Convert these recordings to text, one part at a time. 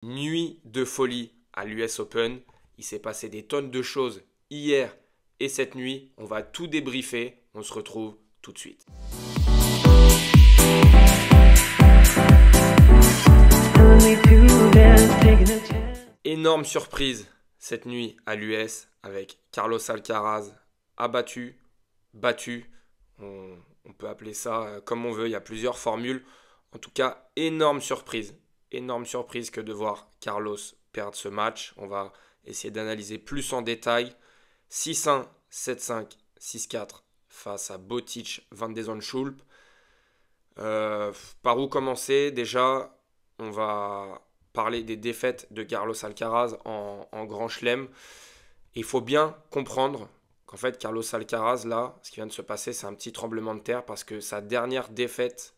Nuit de folie à l'US Open. Il s'est passé des tonnes de choses hier et cette nuit. On va tout débriefer. On se retrouve tout de suite. Énorme surprise cette nuit à l'US avec Carlos Alcaraz abattu, battu. On peut appeler ça comme on veut. Il y a plusieurs formules. En tout cas, énorme surprise. Énorme surprise que de voir Carlos perdre ce match. On va essayer d'analyser plus en détail. 6-1, 7-5, 6-4 face à Botic, Van de Zandschulp. Par où commencer? Déjà, on va parler des défaites de Carlos Alcaraz en Grand Chelem. Il faut bien comprendre qu'en fait, Carlos Alcaraz, là, ce qui vient de se passer, c'est un petit tremblement de terre parce que sa dernière défaite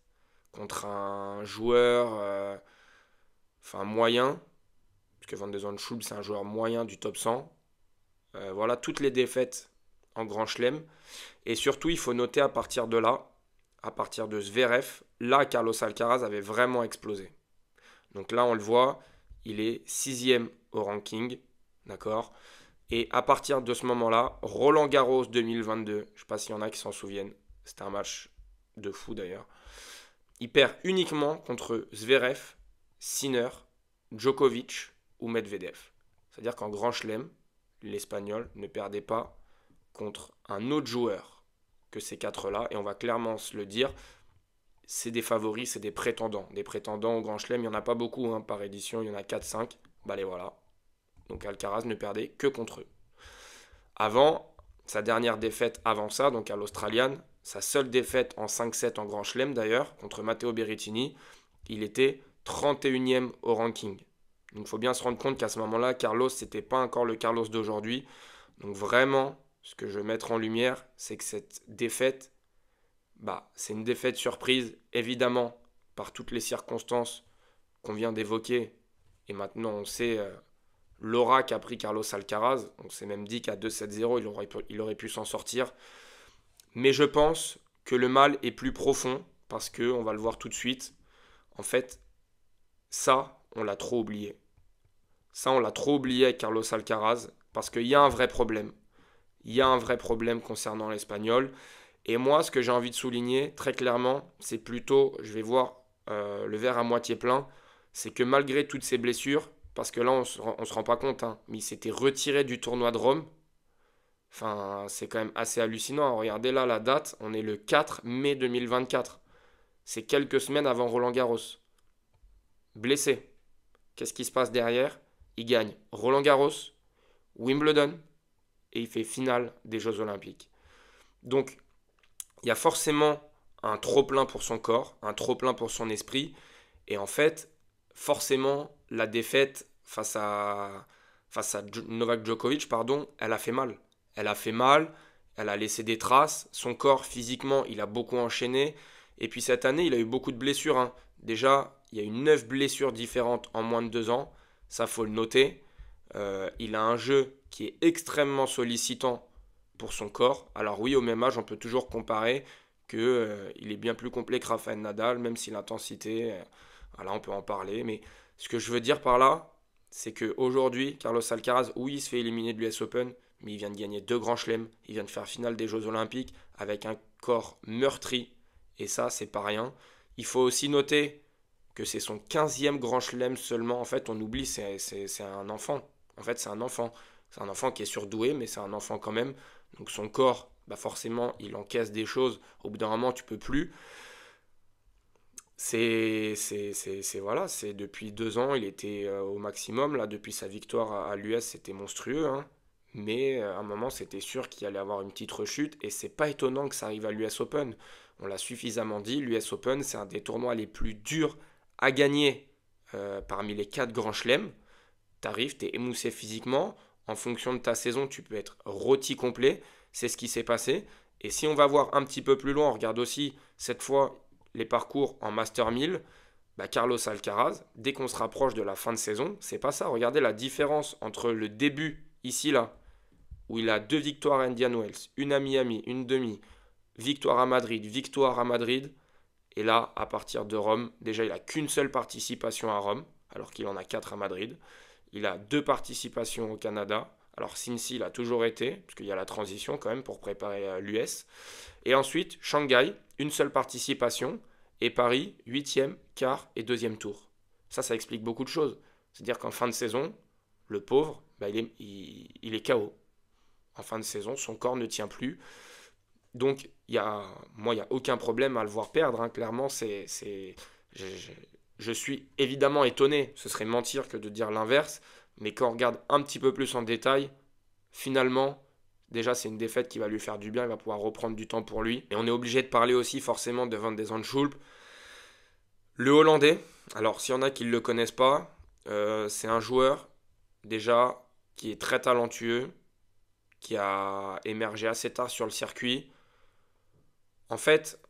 contre un joueur moyen, parce que Van de Zandschulp, c'est un joueur moyen du top 100. Voilà toutes les défaites en Grand Chelem. Et surtout, il faut noter à partir de là, à partir de Zverev, là, Carlos Alcaraz avait vraiment explosé. Donc là, on le voit, il est 6e au ranking, d'accord? Et à partir de ce moment-là, Roland Garros 2022, je ne sais pas s'il y en a qui s'en souviennent, c'était un match de fou d'ailleurs. Il perd uniquement contre Zverev, Sinner, Djokovic ou Medvedev. C'est-à-dire qu'en Grand Chelem, l'Espagnol ne perdait pas contre un autre joueur que ces quatre-là. Et on va clairement se le dire, c'est des favoris, c'est des prétendants. Des prétendants au Grand Chelem, il n'y en a pas beaucoup par édition, il y en a 4-5. Bah les voilà. Donc Alcaraz ne perdait que contre eux. Avant, sa dernière défaite avant ça, donc à l'Australian, sa seule défaite en 5-7 en Grand Chelem d'ailleurs, contre Matteo Berrettini, il était 31e au ranking. Donc il faut bien se rendre compte qu'à ce moment-là, Carlos, c'était pas encore le Carlos d'aujourd'hui. Donc vraiment, ce que je veux mettre en lumière, c'est que cette défaite, c'est une défaite surprise, évidemment, par toutes les circonstances qu'on vient d'évoquer. Et maintenant, on sait l'aura qu'a pris Carlos Alcaraz. On s'est même dit qu'à 2-7-0, il aurait pu s'en sortir. Mais je pense que le mal est plus profond, parce que, on va le voir tout de suite, en fait, ça, on l'a trop oublié. Ça, on l'a trop oublié avec Carlos Alcaraz, parce qu'il y a un vrai problème. Il y a un vrai problème concernant l'Espagnol. Et moi, ce que j'ai envie de souligner, très clairement, c'est plutôt, je vais voir le verre à moitié plein, c'est que malgré toutes ces blessures, parce que là, on se rend pas compte, mais il s'était retiré du tournoi de Rome. Enfin, c'est quand même assez hallucinant. Regardez là la date, on est le 4 mai 2024. C'est quelques semaines avant Roland Garros. Blessé. Qu'est-ce qui se passe derrière? Il gagne Roland Garros, Wimbledon, et il fait finale des Jeux Olympiques. Donc, il y a forcément un trop-plein pour son corps, un trop-plein pour son esprit, et en fait, forcément, la défaite face à Novak Djokovic, elle a fait mal. Elle a fait mal, elle a laissé des traces, son corps physiquement, il a beaucoup enchaîné, et puis cette année, il a eu beaucoup de blessures. Déjà, il y a eu 9 blessures différentes en moins de 2 ans, ça faut le noter. Il a un jeu qui est extrêmement sollicitant pour son corps. Alors oui, au même âge, on peut toujours comparer qu'il est bien plus complet que Rafael Nadal, même si l'intensité, voilà, on peut en parler. Mais ce que je veux dire par là, c'est qu'aujourd'hui, Carlos Alcaraz, oui, il se fait éliminer de l'US Open, mais il vient de gagner 2 grands chelems, il vient de faire finale des Jeux Olympiques avec un corps meurtri, et ça, c'est pas rien. Il faut aussi noter que c'est son 15e grand chelem seulement. En fait, on oublie, c'est un enfant. En fait, c'est un enfant. C'est un enfant qui est surdoué, mais c'est un enfant quand même. Donc son corps, forcément, il encaisse des choses. Au bout d'un moment, tu peux plus. Voilà, c'est depuis 2 ans, il était au maximum. Là, depuis sa victoire à l'US, c'était monstrueux. Mais à un moment, c'était sûr qu'il allait avoir une petite rechute. Et c'est pas étonnant que ça arrive à l'US Open. On l'a suffisamment dit, l'US Open, c'est un des tournois les plus durs à gagner parmi les 4 grands chelems. T'arrives, t'es émoussé physiquement. En fonction de ta saison, tu peux être rôti complet. C'est ce qui s'est passé. Et si on va voir un petit peu plus loin, on regarde aussi cette fois les parcours en Master 1000. Carlos Alcaraz, dès qu'on se rapproche de la fin de saison, c'est pas ça. Regardez la différence entre le début, ici, là, où il a 2 victoires à Indian Wells, une à Miami, une demi, victoire à Madrid, et là, à partir de Rome, déjà, il n'a qu'une seule participation à Rome, alors qu'il en a 4 à Madrid. Il a 2 participations au Canada. Alors Cincy, il a toujours été, parce qu'il y a la transition quand même pour préparer l'US. Et ensuite, Shanghai, une seule participation. Et Paris, 8e, quart et 2e tour. Ça explique beaucoup de choses. C'est-à-dire qu'en fin de saison, le pauvre, bah, il est KO. En fin de saison, son corps ne tient plus. Donc, moi, il n'y a aucun problème à le voir perdre, hein. Clairement, je suis évidemment étonné. Ce serait mentir que de dire l'inverse. Mais quand on regarde un petit peu plus en détail, finalement, déjà, c'est une défaite qui va lui faire du bien. Il va pouvoir reprendre du temps pour lui. Et on est obligé de parler aussi forcément de Van de Zandschulp. Le Hollandais, alors s'il y en a qui ne le connaissent pas, c'est un joueur déjà qui est très talentueux, qui a émergé assez tard sur le circuit. En fait,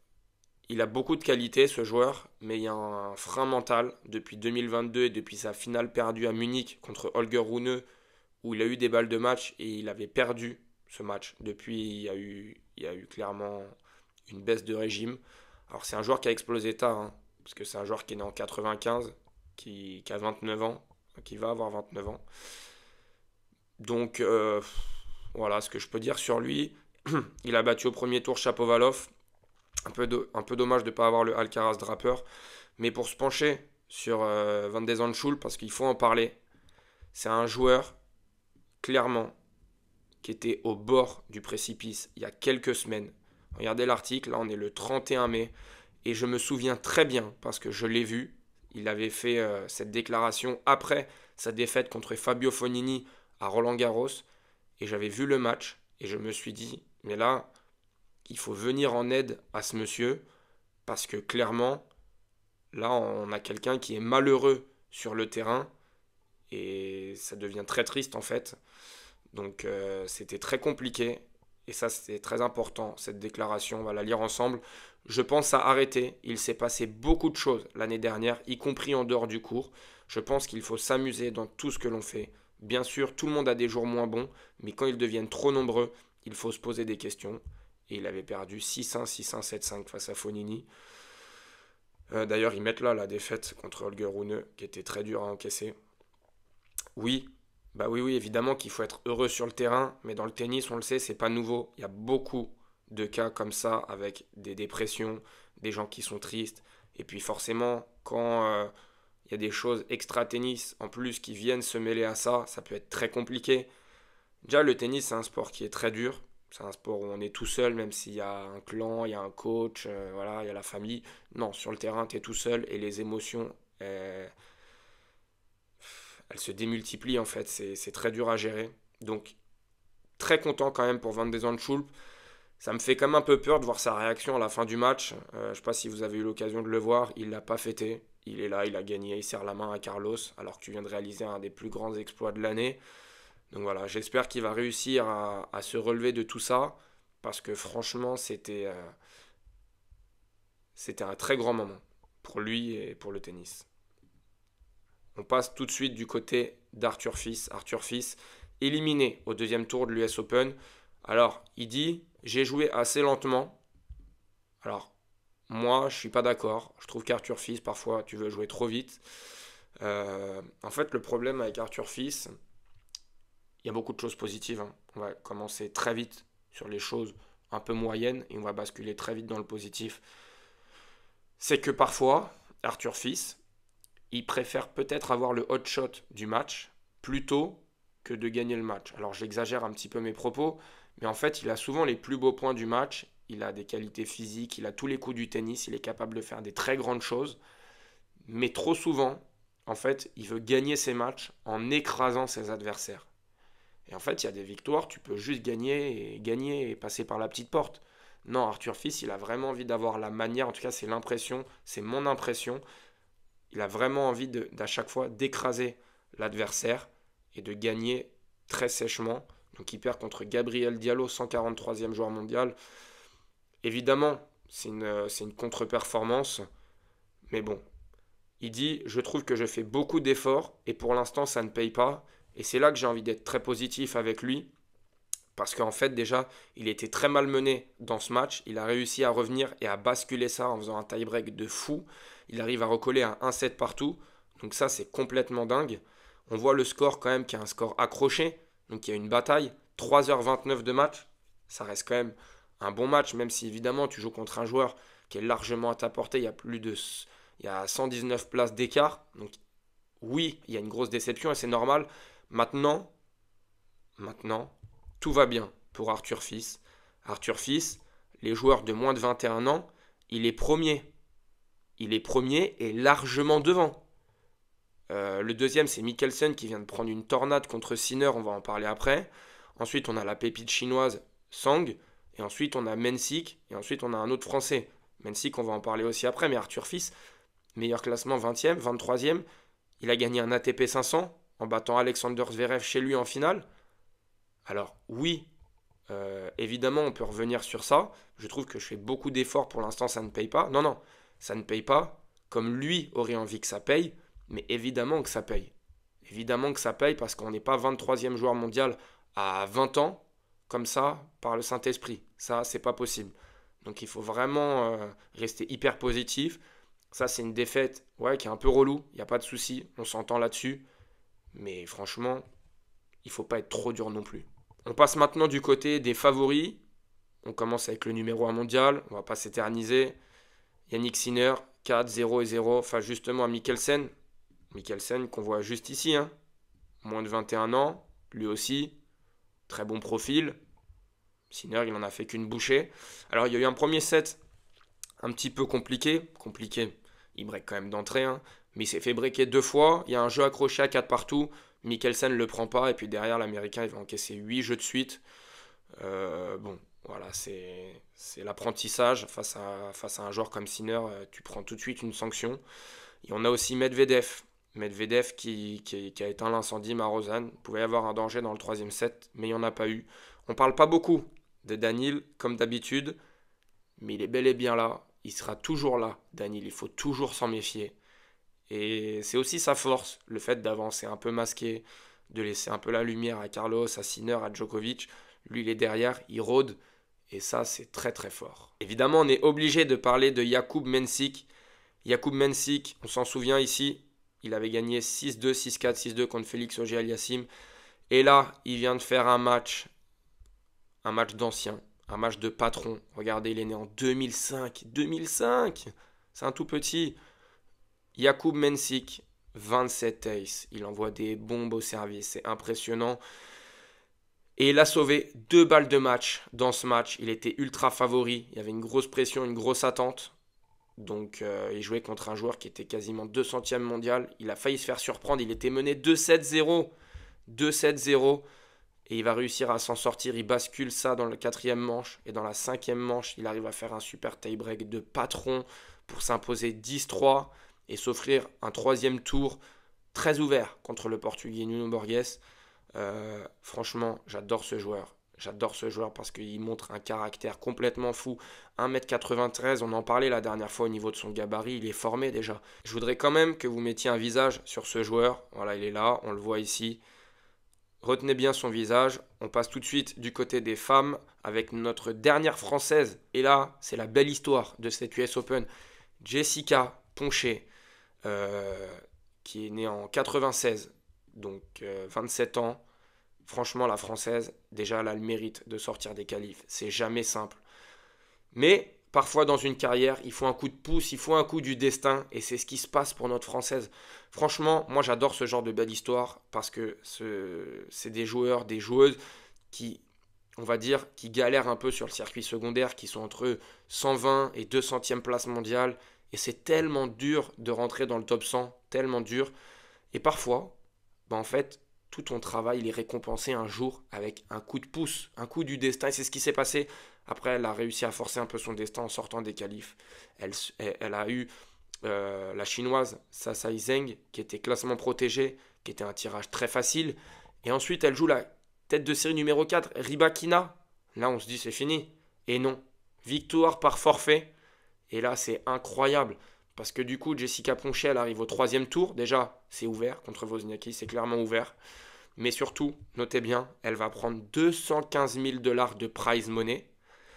il a beaucoup de qualités ce joueur, mais il y a un frein mental depuis 2022 et depuis sa finale perdue à Munich contre Holger Rune, où il a eu des balles de match et il avait perdu ce match. Depuis, il y a eu clairement une baisse de régime. Alors c'est un joueur qui a explosé tard, hein, parce que c'est un joueur qui est né en 95, qui a 29 ans, qui va avoir 29 ans. Donc voilà ce que je peux dire sur lui. Il a battu au premier tour Shapovalov. Un peu dommage de ne pas avoir le Alcaraz Draper. Mais pour se pencher sur Van de Zandschulp, parce qu'il faut en parler, c'est un joueur, clairement, qui était au bord du précipice il y a quelques semaines. Regardez l'article, là on est le 31 mai. Et je me souviens très bien, parce que je l'ai vu, il avait fait cette déclaration après sa défaite contre Fabio Fognini à Roland-Garros. Et j'avais vu le match, et je me suis dit, mais là, il faut venir en aide à ce monsieur, parce que clairement, là, on a quelqu'un qui est malheureux sur le terrain, et ça devient très triste en fait. Donc c'était très compliqué, et ça c'était très important, cette déclaration, on va la lire ensemble. Je pense à arrêter, il s'est passé beaucoup de choses l'année dernière, y compris en dehors du cours. Je pense qu'il faut s'amuser dans tout ce que l'on fait. Bien sûr, tout le monde a des jours moins bons, mais quand ils deviennent trop nombreux, il faut se poser des questions. Et il avait perdu 6-1, 6-1, 7-5 face à Fognini. D'ailleurs, ils mettent là la défaite contre Holger Rune, qui était très dure à encaisser. Oui, bah oui, oui, évidemment qu'il faut être heureux sur le terrain, mais dans le tennis, on le sait, c'est pas nouveau. Il y a beaucoup de cas comme ça, avec des dépressions, des gens qui sont tristes. Et puis forcément, quand il y a des choses extra-tennis, en plus, qui viennent se mêler à ça, ça peut être très compliqué. Déjà, le tennis, c'est un sport qui est très dur. C'est un sport où on est tout seul, même s'il y a un clan, il y a un coach, voilà, il y a la famille. Non, sur le terrain, tu es tout seul et les émotions, elles se démultiplient en fait. C'est très dur à gérer. Donc, très content quand même pour Van de Zandschulp. Ça me fait quand même un peu peur de voir sa réaction à la fin du match. Je ne sais pas si vous avez eu l'occasion de le voir. Il ne l'a pas fêté. Il est là, il a gagné, il serre la main à Carlos, alors que tu viens de réaliser un des plus grands exploits de l'année. Donc voilà, j'espère qu'il va réussir à se relever de tout ça, parce que franchement, c'était un très grand moment pour lui et pour le tennis. On passe tout de suite du côté d'Arthur Fils. Arthur Fils, éliminé au deuxième tour de l'US Open. Alors, il dit, j'ai joué assez lentement. Alors, moi, je suis pas d'accord. Je trouve qu'Arthur Fils, parfois, tu veux jouer trop vite. En fait, le problème avec Arthur Fils, il y a beaucoup de choses positives, hein. On va commencer très vite sur les choses un peu moyennes et on va basculer très vite dans le positif. C'est que parfois, Arthur Fils, il préfère peut-être avoir le hot shot du match plutôt que de gagner le match. Alors j'exagère un petit peu mes propos, mais en fait, il a souvent les plus beaux points du match. Il a des qualités physiques, il a tous les coups du tennis, il est capable de faire des très grandes choses. Mais trop souvent, en fait, il veut gagner ses matchs en écrasant ses adversaires. Et en fait, il y a des victoires, tu peux juste gagner et passer par la petite porte. Non, Arthur Fils, il a vraiment envie d'avoir la manière, en tout cas c'est l'impression, c'est mon impression, il a vraiment envie d'à chaque fois d'écraser l'adversaire et de gagner très sèchement. Donc il perd contre Gabriel Diallo, 143e joueur mondial. Évidemment, c'est une contre-performance, mais bon, il dit, je trouve que je fais beaucoup d'efforts et pour l'instant ça ne paye pas. Et c'est là que j'ai envie d'être très positif avec lui. Parce qu'en fait déjà, il était très malmené dans ce match. Il a réussi à revenir et à basculer ça en faisant un tie-break de fou. Il arrive à recoller un 1-7 partout. Donc ça, c'est complètement dingue. On voit le score quand même qui est un score accroché. Donc il y a une bataille. 3h29 de match. Ça reste quand même un bon match, même si évidemment tu joues contre un joueur qui est largement à ta portée. Il y a 119 places d'écart. Donc oui, il y a une grosse déception et c'est normal. Maintenant, tout va bien pour Arthur Fils. Arthur Fils, les joueurs de moins de 21 ans, il est premier. Il est premier et largement devant. Le deuxième, c'est Mikkelsen qui vient de prendre une tornade contre Sinner, on va en parler après. Ensuite, on a la pépite chinoise Sang. Et ensuite, on a Mensik. Et ensuite, on a un autre Français. Mensik, on va en parler aussi après. Mais Arthur Fils, meilleur classement 20e, 23e. Il a gagné un ATP 500 en battant Alexander Zverev chez lui en finale. Alors oui, évidemment, on peut revenir sur ça. Je trouve que je fais beaucoup d'efforts pour l'instant, ça ne paye pas. Non, non, ça ne paye pas comme lui aurait envie que ça paye, mais évidemment que ça paye. Évidemment que ça paye parce qu'on n'est pas 23e joueur mondial à 20 ans, comme ça, par le Saint-Esprit. Ça, c'est pas possible. Donc il faut vraiment rester hyper positif. Ça, c'est une défaite ouais, qui est un peu relou, il n'y a pas de souci, on s'entend là-dessus. Mais franchement, il ne faut pas être trop dur non plus. On passe maintenant du côté des favoris. On commence avec le numéro 1 mondial, on ne va pas s'éterniser. Yannick Sinner, 4, 0 et 0 face justement à Mikkelsen. Mikkelsen qu'on voit juste ici, hein. Moins de 21 ans, lui aussi, très bon profil. Sinner, il n'en a fait qu'une bouchée. Alors il y a eu un premier set un petit peu compliqué. Il break quand même d'entrée, hein. Mais il s'est fait breaker 2 fois. Il y a un jeu accroché à 4 partout. Mikkelsen ne le prend pas. Et puis derrière, l'Américain, il va encaisser 8 jeux de suite. Bon, voilà, c'est l'apprentissage. Face à un joueur comme Sinner, tu prends tout de suite une sanction. Et on a aussi Medvedev. Medvedev qui a éteint l'incendie Marozan. Il pouvait y avoir un danger dans le troisième set, mais il n'y en a pas eu. On ne parle pas beaucoup de Daniil, comme d'habitude, mais il est bel et bien là. Il sera toujours là, Daniil. Il faut toujours s'en méfier. Et c'est aussi sa force, le fait d'avancer un peu masqué, de laisser un peu la lumière à Carlos, à Sinner, à Djokovic. Lui, il est derrière, il rôde. Et ça, c'est très très fort. Évidemment, on est obligé de parler de Jakub Mensik. Jakub Mensik, on s'en souvient ici, il avait gagné 6-2, 6-4, 6-2 contre Félix Auger-Aliassime. Et là, il vient de faire un match d'ancien, un match de patron. Regardez, il est né en 2005. 2005, c'est un tout petit. Jakub Mensik, 27 aces. Il envoie des bombes au service, c'est impressionnant. Et il a sauvé 2 balles de match dans ce match. Il était ultra favori. Il y avait une grosse pression, une grosse attente. Donc il jouait contre un joueur qui était quasiment 200e mondial. Il a failli se faire surprendre. Il était mené 2-7-0. 2-7-0. Et il va réussir à s'en sortir. Il bascule ça dans le 4e manche. Et dans la 5e manche, il arrive à faire un super tie-break de patron pour s'imposer 10-3 et s'offrir un 3e tour très ouvert contre le Portugais Nuno Borges. Franchement, j'adore ce joueur. J'adore ce joueur parce qu'il montre un caractère complètement fou. 1m93, on en parlait la dernière fois au niveau de son gabarit, il est formé déjà. Je voudrais quand même que vous mettiez un visage sur ce joueur. Voilà, il est là, on le voit ici. Retenez bien son visage. On passe tout de suite du côté des femmes avec notre dernière française. Et là, c'est la belle histoire de cette US Open. Jessica Poncher, qui est née en 96, donc 27 ans. Franchement, la française, déjà, elle a le mérite de sortir des qualifs. C'est jamais simple. Mais parfois, dans une carrière, il faut un coup de pouce, il faut un coup du destin. Et c'est ce qui se passe pour notre française. Franchement, moi, j'adore ce genre de belle histoire parce que c'est des joueurs, des joueuses qui, on va dire, qui galèrent un peu sur le circuit secondaire, qui sont entre 120 et 200e place mondiale. Et c'est tellement dur de rentrer dans le top 100, tellement dur. Et parfois, en fait, tout ton travail, il est récompensé un jour avec un coup de pouce, un coup du destin. Et c'est ce qui s'est passé. Après, elle a réussi à forcer un peu son destin en sortant des qualifs. Elle a eu la chinoise Sasai Zheng, qui était classement protégé, qui était un tirage très facile. Et ensuite, elle joue la tête de série numéro 4, Rybakina. Là, on se dit, c'est fini. Et non, victoire par forfait. Et là, c'est incroyable. Parce que du coup, Jessica Poncher, elle arrive au 3e tour. Déjà, c'est ouvert contre Wozniacki, c'est clairement ouvert. Mais surtout, notez bien, elle va prendre 215 000 $ de prize money.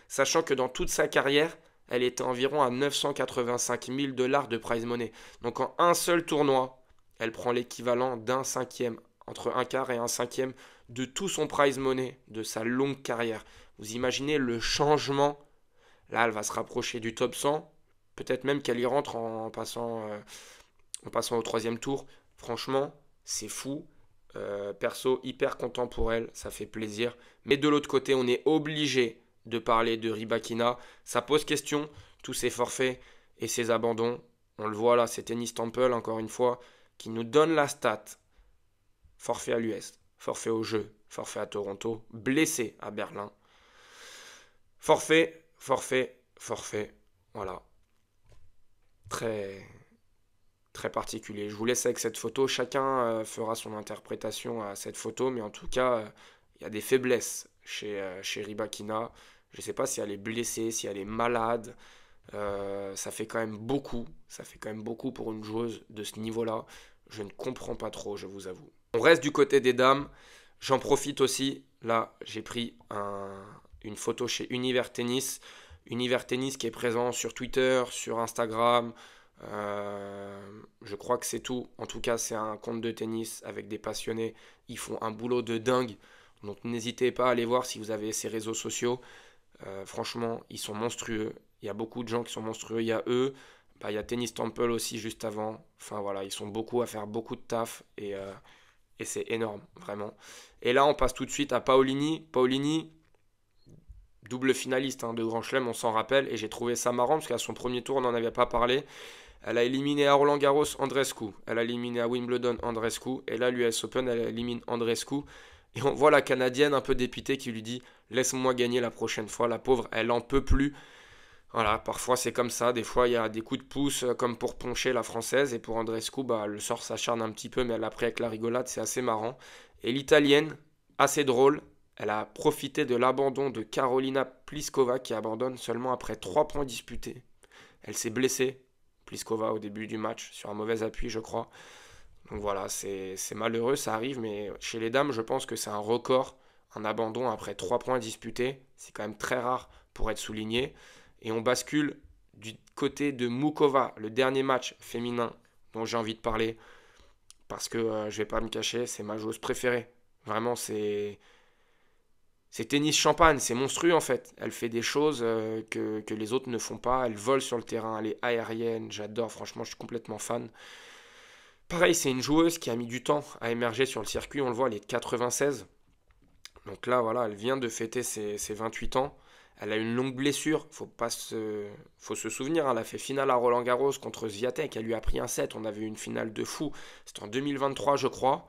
Sachant que dans toute sa carrière, elle était environ à 985 000 $ de prize money. Donc en un seul tournoi, elle prend l'équivalent d'un cinquième, entre un quart et un cinquième de tout son prize money, de sa longue carrière. Vous imaginez le changement. Là, elle va se rapprocher du top 100. Peut-être même qu'elle y rentre en passant au troisième tour. Franchement, c'est fou. Perso, hyper content pour elle. Ça fait plaisir. Mais de l'autre côté, on est obligé de parler de Rybakina. Ça pose question, tous ces forfaits et ces abandons. On le voit là, c'est Tennis Temple, encore une fois, qui nous donne la stat. Forfait à l'US, forfait au jeu, forfait à Toronto, blessé à Berlin. Forfait, forfait, forfait. Voilà. Très, très particulier. Je vous laisse avec cette photo. Chacun fera son interprétation à cette photo, mais en tout cas, il y a des faiblesses chez Rybakina. Je ne sais pas si elle est blessée, si elle est malade. Ça fait quand même beaucoup. Ça fait quand même beaucoup pour une joueuse de ce niveau-là. Je ne comprends pas trop, je vous avoue. On reste du côté des dames. J'en profite aussi. Là, j'ai pris une photo chez Univers Tennis. Univers Tennis qui est présent sur Twitter, sur Instagram. Je crois que c'est tout. En tout cas, c'est un compte de tennis avec des passionnés. Ils font un boulot de dingue. Donc n'hésitez pas à aller voir si vous avez ces réseaux sociaux. Franchement, ils sont monstrueux. Il y a beaucoup de gens qui sont monstrueux. Il y a eux. Bah, il y a Tennis Temple aussi juste avant. Enfin voilà, ils sont beaucoup à faire beaucoup de taf. Et c'est énorme, vraiment. Et là, on passe tout de suite à Paolini. Paolini, double finaliste de Grand Chelem, on s'en rappelle. Et j'ai trouvé ça marrant parce qu'à son premier tour, on n'en avait pas parlé. Elle a éliminé à Roland Garros Andreescu. Elle a éliminé à Wimbledon Andreescu. Et là, l'US Open, elle élimine Andreescu. Et on voit la Canadienne un peu dépitée qui lui dit « Laisse-moi gagner la prochaine fois ». La pauvre, elle en peut plus. Voilà, parfois c'est comme ça. Des fois, il y a des coups de pouce comme pour poncher la Française. Et pour Andreescu, bah, le sort s'acharne un petit peu, mais elle a pris avec la rigolade. C'est assez marrant. Et l'Italienne, assez drôle, elle a profité de l'abandon de Karolina Pliskova qui abandonne seulement après 3 points disputés. Elle s'est blessée, Pliskova, au début du match, sur un mauvais appui, je crois. Donc voilà, c'est malheureux, ça arrive, mais chez les dames, je pense que c'est un record, un abandon après 3 points disputés. C'est quand même très rare pour être souligné. Et on bascule du côté de Mukova, le dernier match féminin dont j'ai envie de parler, parce que je vais pas me cacher, c'est ma joueuse préférée. Vraiment, c'est tennis champagne, c'est monstrueux en fait. Elle fait des choses que les autres ne font pas. Elle vole sur le terrain, elle est aérienne, j'adore, franchement, je suis complètement fan. Pareil, c'est une joueuse qui a mis du temps à émerger sur le circuit. On le voit, elle est de 96. Donc là, voilà, elle vient de fêter ses 28 ans. Elle a une longue blessure. Faut se souvenir, elle a fait finale à Roland Garros contre Swiatek. Elle lui a pris un set. On avait eu une finale de fou. C'était en 2023, je crois.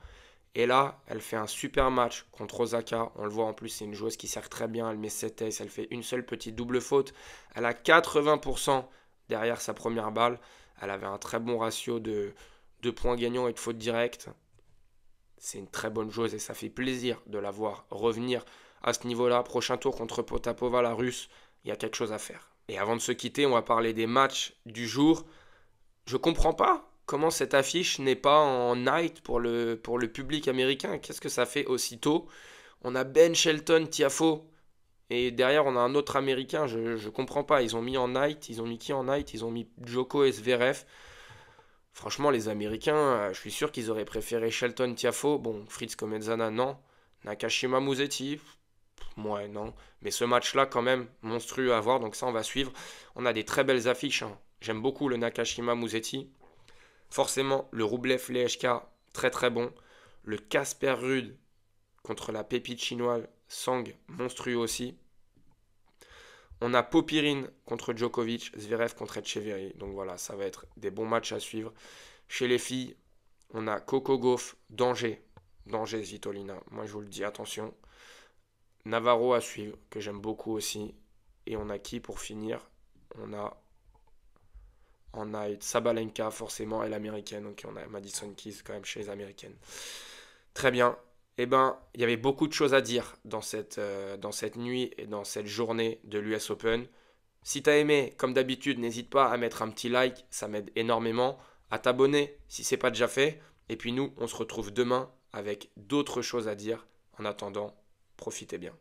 Et là, elle fait un super match contre Osaka. On le voit en plus, c'est une joueuse qui sert très bien. Elle met 7 aces. Elle fait une seule petite double faute. Elle a 80% derrière sa première balle. Elle avait un très bon ratio de points gagnants et de fautes directes. C'est une très bonne joueuse et ça fait plaisir de la voir revenir à ce niveau-là. Prochain tour contre Potapova, la russe, il y a quelque chose à faire. Et avant de se quitter, on va parler des matchs du jour. Je comprends pas comment cette affiche n'est pas en night pour le public américain. Qu'est-ce que ça fait aussitôt? On a Ben Shelton, Tiafoe, et derrière on a un autre américain. Je comprends pas. Ils ont mis en night, ils ont mis qui en night? Ils ont mis Djoko et Zverev. Franchement, les Américains, je suis sûr qu'ils auraient préféré Shelton Tiafoe. Bon, Fritz Komenzana, non. Nakashima Musetti, ouais, non. Mais ce match-là, quand même, monstrueux à voir. Donc ça, on va suivre. On a des très belles affiches. J'aime beaucoup le Nakashima Musetti. Forcément, le Rublev Lehechka, très très bon. Le Casper Ruud contre la pépite chinoise Sang, monstrueux aussi. On a Popirine contre Djokovic, Zverev contre Etcheverry. Donc voilà, ça va être des bons matchs à suivre. Chez les filles, on a Coco Gauff, Danger. Danger Svitolina. Moi, je vous le dis, attention. Navarro à suivre, que j'aime beaucoup aussi. Et on a qui pour finir? On a Sabalenka, forcément, elle américaine. Donc on a Madison Keys quand même chez les américaines. Très bien. Eh ben, il y avait beaucoup de choses à dire dans cette nuit et dans cette journée de l'US Open. Si t'as aimé, comme d'habitude, n'hésite pas à mettre un petit like, ça m'aide énormément. À t'abonner si c'est pas déjà fait. Et puis nous, on se retrouve demain avec d'autres choses à dire. En attendant, profitez bien.